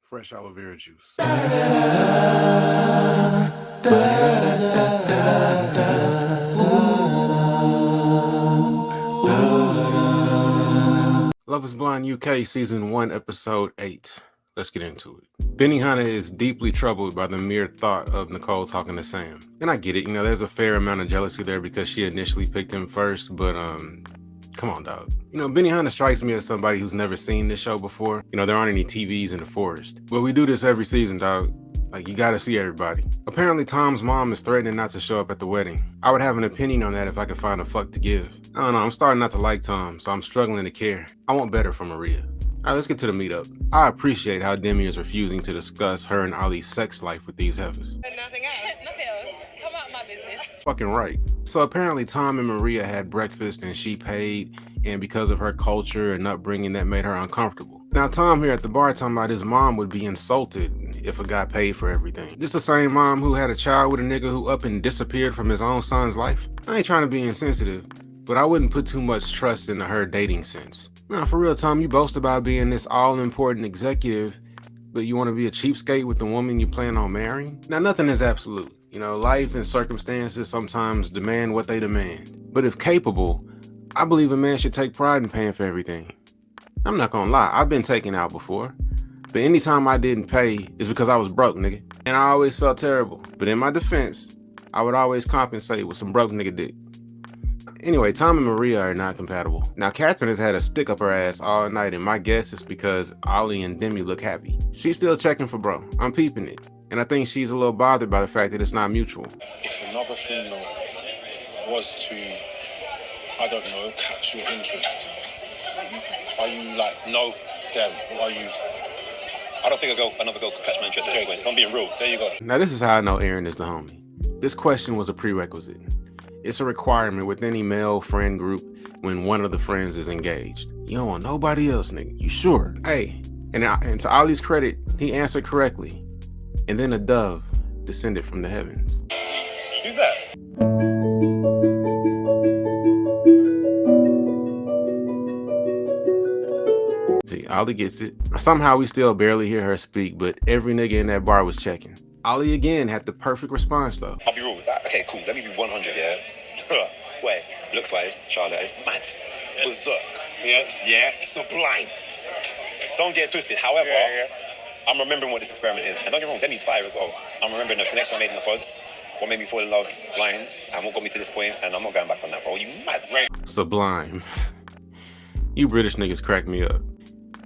Fresh aloe vera juice. Love is Blind UK Season 1 Episode 8. Let's get into it. Benihana is deeply troubled by the mere thought of Nicole talking to Sam. And I get it, there's a fair amount of jealousy there because she initially picked him first, but come on, dog. Benihana strikes me as somebody who's never seen this show before. There aren't any TVs in the forest. But we do this every season, dog. Like, you gotta see everybody. Apparently, Tom's mom is threatening not to show up at the wedding. I would have an opinion on that if I could find a fuck to give. I don't know, I'm starting not to like Tom, so I'm struggling to care. I want better from Maria. Alright, let's get to the meetup. I appreciate how Demi is refusing to discuss her and Ali's sex life with these heifers. Nothing else. Nothing else. Come out of my business. Fucking right. So apparently Tom and Maria had breakfast and she paid, and because of her culture and upbringing, that made her uncomfortable. Now Tom here at the bar talking about his mom would be insulted if a guy paid for everything. This the same mom who had a child with a nigga who up and disappeared from his own son's life? I ain't trying to be insensitive, but I wouldn't put too much trust into her dating sense. Now for real, Tom, you boast about being this all-important executive, but you want to be a cheapskate with the woman you plan on marrying? Now nothing is absolute. Life and circumstances sometimes demand what they demand. But if capable, I believe a man should take pride in paying for everything. I'm not gonna lie, I've been taken out before. But anytime I didn't pay, it's because I was broke, nigga. And I always felt terrible. But in my defense, I would always compensate with some broke nigga dick. Anyway, Tom and Maria are not compatible. Now, Catherine has had a stick up her ass all night, and my guess is because Ollie and Demi look happy. She's still checking for bro. I'm peeping it. And I think she's a little bothered by the fact that it's not mutual. If another female was to, I don't know, catch your interest, are you like, no, them, or are you? I don't think another girl could catch my interest at this point. If I'm being real. There you go. Now, this is how I know Aaron is the homie. This question was a prerequisite. It's a requirement with any male friend group when one of the friends is engaged. You don't want nobody else, nigga. You sure? Hey, and to Ollie's credit, he answered correctly. And then a dove descended from the heavens. Who's that? See, Ollie gets it. Somehow we still barely hear her speak, but every nigga in that bar was checking. Ollie again had the perfect response though. I'll be real with that. Okay, cool. Let me be 100, yeah? Wait, looks-wise, Charlotte is mad. Berserk. Yeah, sublime. Don't get it twisted. However, I'm remembering what this experiment is. And don't get me wrong, Demi's fire as well. I'm remembering the connection I made in the pods, what made me fall in love blind, and what got me to this point, and I'm not going back on that, bro. You mad? Sublime. You British niggas crack me up.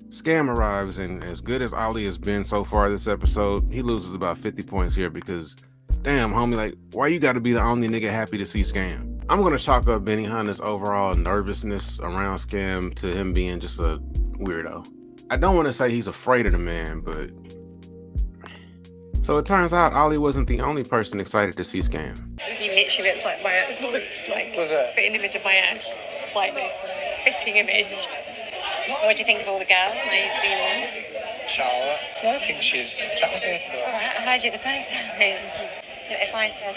Scam arrives, and as good as Ollie has been so far this episode, he loses about 50 points here because, damn, homie, like, why you gotta be the only nigga happy to see Scam? I'm gonna chalk up Benihana's overall nervousness around Scam to him being just a weirdo. I don't want to say he's afraid of the man, but... So it turns out Ollie wasn't the only person excited to see Scam. He literally looks like my ex. Like, What's that? the image of my ex. Like, the fitting image. What do you think of all the girls? Now you've seen them. Charlotte? Yeah, I think she's attractive. I heard you the first time. So if I said,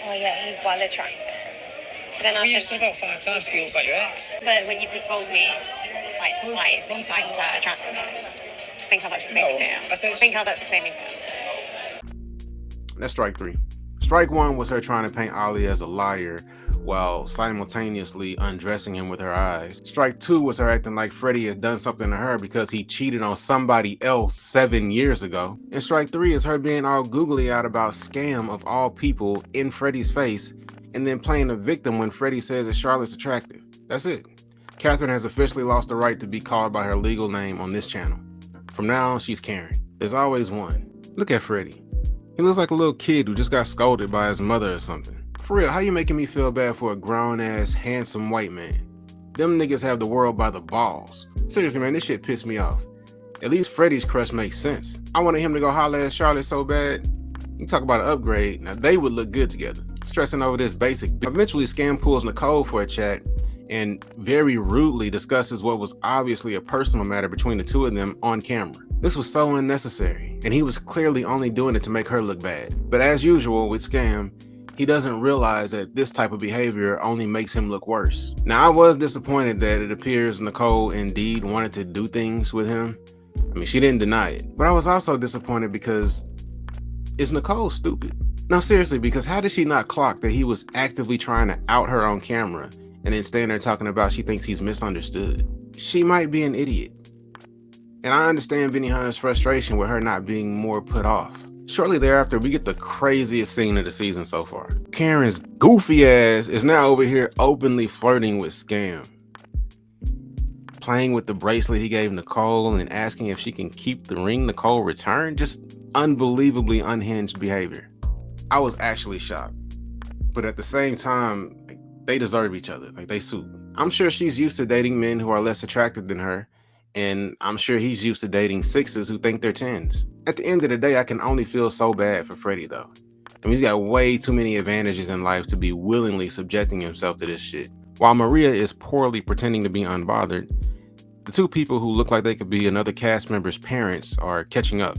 oh yeah, he's well attractive, then We I used to said, about 5 times he looks like your ex. but when you've just told me, like twice, that you find her attractive, think how that should make me feel. I said- Think how that should make me feel. That's strike 3. Strike 1 was her trying to paint Ollie as a liar while simultaneously undressing him with her eyes. Strike 2 was her acting like Freddie had done something to her because he cheated on somebody else 7 years ago. And strike 3 is her being all googly out about Scam of all people in Freddie's face and then playing the victim when Freddie says that Charlotte's attractive. That's it. Catherine has officially lost the right to be called by her legal name on this channel. From now on, she's Karen. There's always one. Look at Freddie. He looks like a little kid who just got scolded by his mother or something. For real, how you making me feel bad for a grown-ass, handsome white man? Them niggas have the world by the balls. Seriously, man, this shit pissed me off. At least Freddie's crush makes sense. I wanted him to go holler at Charlotte so bad. You talk about an upgrade, now they would look good together. Stressing over this basic. Eventually, Scam pulls Nicole for a chat and very rudely discusses what was obviously a personal matter between the two of them on camera. This was so unnecessary, and he was clearly only doing it to make her look bad. But as usual with Scam, he doesn't realize that this type of behavior only makes him look worse. Now, I was disappointed that it appears Nicole indeed wanted to do things with him, I mean, she didn't deny it. But I was also disappointed because is Nicole stupid? No, seriously, because how did she not clock that he was actively trying to out her on camera and then standing there talking about she thinks he's misunderstood? She might be an idiot. And I understand Benihana's frustration with her not being more put off. Shortly thereafter, we get the craziest scene of the season so far. Karen's goofy ass is now over here openly flirting with Scam. Playing with the bracelet he gave Nicole and asking if she can keep the ring Nicole returned. Just unbelievably unhinged behavior. I was actually shocked. But at the same time, they deserve each other. Like, they suit. I'm sure she's used to dating men who are less attractive than her. And I'm sure he's used to dating sixes who think they're tens. At the end of the day, I can only feel so bad for Freddie, though. I mean, he's got way too many advantages in life to be willingly subjecting himself to this shit. While Maria is poorly pretending to be unbothered, the two people who look like they could be another cast member's parents are catching up.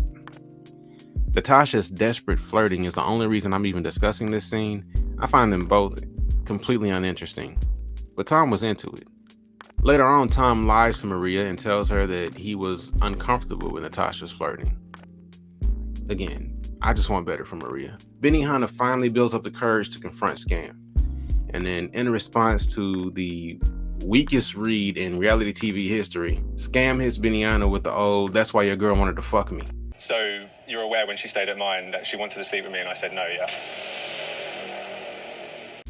Natasha's desperate flirting is the only reason I'm even discussing this scene. I find them both completely uninteresting, but Tom was into it. Later on, Tom lies to Maria and tells her that he was uncomfortable with Natasha's flirting. Again, I just want better for Maria. Benihana finally builds up the courage to confront Scam. And then in response to the weakest read in reality TV history, Scam hits Benihana with the old, "That's why your girl wanted to fuck me." So you're aware when she stayed at mine that she wanted to sleep with me and I said no, yeah?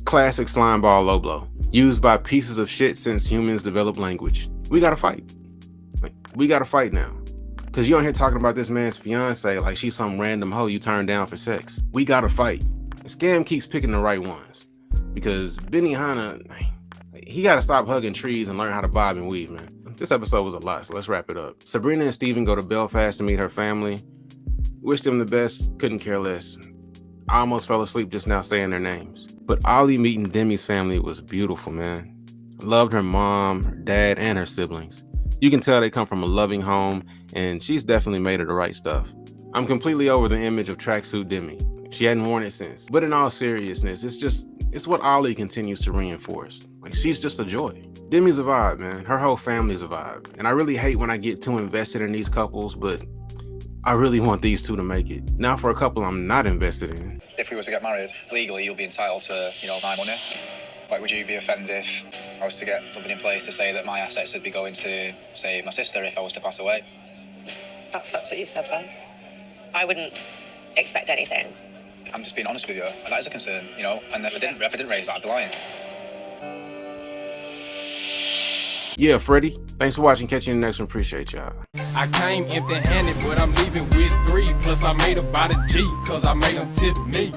Classic slime ball low blow. Used by pieces of shit since humans developed language. We gotta fight. Like, we gotta fight now. Cause you're on here talking about this man's fiance like she's some random hoe you turned down for sex. We gotta fight. And Scam keeps picking the right ones. Because Benihana, he gotta stop hugging trees and learn how to bob and weave, man. This episode was a lot, so let's wrap it up. Sabrina and Steven go to Belfast to meet her family. Wish them the best, couldn't care less. I almost fell asleep just now saying their names. But Ollie meeting Demi's family was beautiful, man. I loved her mom, her dad, and her siblings. You can tell they come from a loving home, and she's definitely made of the right stuff. I'm completely over the image of tracksuit Demi. She hadn't worn it since. But in all seriousness, it's what Ollie continues to reinforce. Like, she's just a joy. Demi's a vibe, man. Her whole family's a vibe. And I really hate when I get too invested in these couples, but I really want these two to make it. Now for a couple I'm not invested in. If we were to get married, legally you'll be entitled to, my money. Like, would you be offended if I was to get something in place to say that my assets would be going to, say, my sister if I was to pass away? That's what you said then. I wouldn't expect anything. I'm just being honest with you. And that is a concern, and if I didn't raise that, I'd be lying. Yeah, Freddie, thanks for watching. Catch you in the next one. Appreciate y'all. I came empty-handed, but I'm leaving with 3. Plus I made about a G, cause I made them tip me.